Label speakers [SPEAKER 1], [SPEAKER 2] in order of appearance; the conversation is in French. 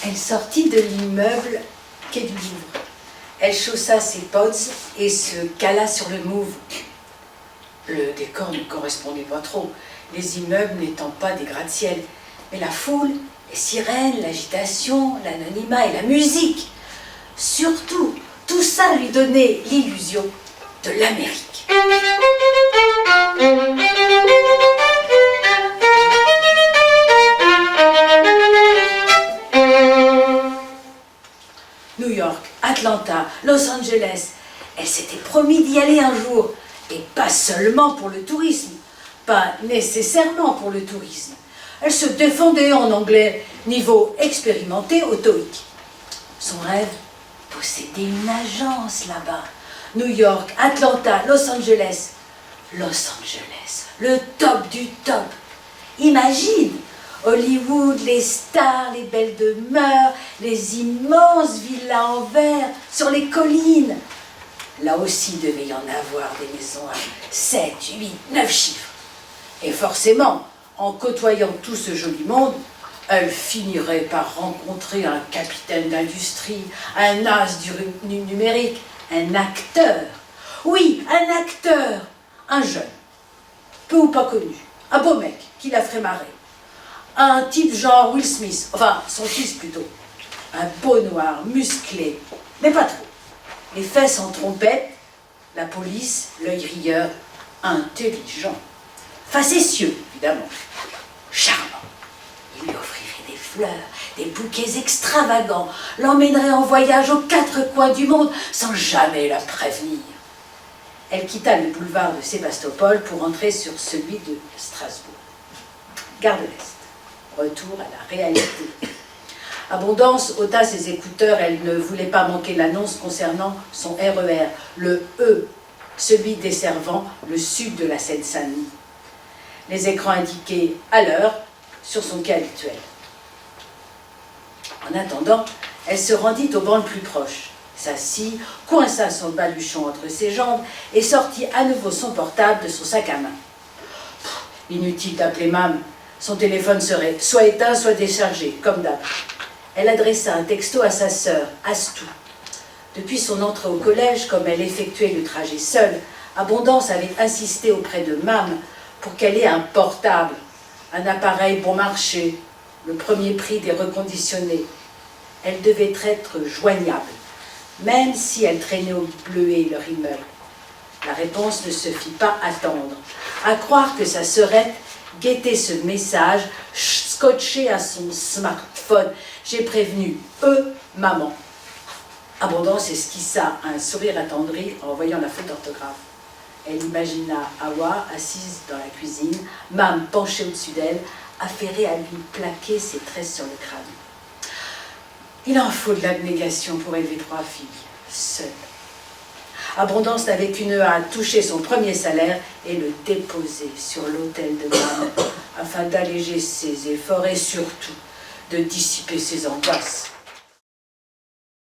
[SPEAKER 1] Elle sortit de l'immeuble quai du Louvre. Elle chaussa ses pods et se cala sur le Mauve. Le décor ne correspondait pas trop, les immeubles n'étant pas des gratte-ciel. Mais la foule, les sirènes, l'agitation, l'anonymat et la musique, surtout, tout ça lui donnait l'illusion de l'Amérique. New York, Atlanta, Los Angeles, elle s'était promis d'y aller un jour, et pas seulement pour le tourisme, pas nécessairement pour le tourisme. Elle se défendait en anglais, niveau expérimenté au TOEIC. Son rêve, posséder une agence là-bas. New York, Atlanta, Los Angeles. Los Angeles, le top du top. Imagine, Hollywood, les stars, les belles demeures, les immenses villas en verre sur les collines. Là aussi, il devait y en avoir des maisons à 7, 8, 9 chiffres. Et forcément, en côtoyant tout ce joli monde, elle finirait par rencontrer un capitaine d'industrie, un as du numérique, un acteur. Oui, un acteur, un jeune, peu ou pas connu, un beau mec qui la ferait marrer. Un type genre Will Smith, enfin son fils plutôt. Un beau noir, musclé, mais pas trop. Les fesses en trompette, la police, l'œil rieur, intelligent. Facétieux, évidemment. Charmant. Il lui offrirait des fleurs, des bouquets extravagants, l'emmènerait en voyage aux 4 coins du monde sans jamais la prévenir. Elle quitta le boulevard de Sébastopol pour entrer sur celui de Strasbourg. Gare de l'Est. Retour à la réalité. Abondance ôta ses écouteurs, elle ne voulait pas manquer l'annonce concernant son RER, le E, celui desservant le sud de la Seine-Saint-Denis. Les écrans indiquaient à l'heure sur son quai habituel. En attendant, elle se rendit au banc le plus proche, s'assit, coinça son baluchon entre ses jambes et sortit à nouveau son portable de son sac à main. Inutile d'appeler Mam, son téléphone serait soit éteint, soit déchargé, comme d'hab. Elle adressa un texto à sa sœur, Astou. Depuis son entrée au collège, comme elle effectuait le trajet seule, Abondance avait insisté auprès de Mam pour qu'elle ait un portable, un appareil bon marché, le premier prix des reconditionnés. Elle devait être joignable, même si elle traînait au bleuet leur immeuble. La réponse ne se fit pas attendre, à croire que sa sœurette guettait ce message scotché à son smartphone. J'ai prévenu, maman. Abondance esquissa un sourire attendri en voyant la faute d'orthographe. Elle imagina Hawa assise dans la cuisine, Mam penchée au-dessus d'elle, affairée à lui plaquer ses tresses sur le crâne. Il en faut de l'abnégation pour élever 3 filles, seule. Abondance n'avait qu'une hâte, à toucher son premier salaire et le déposer sur l'autel de Mam, afin d'alléger ses efforts et surtout de dissiper ses angoisses.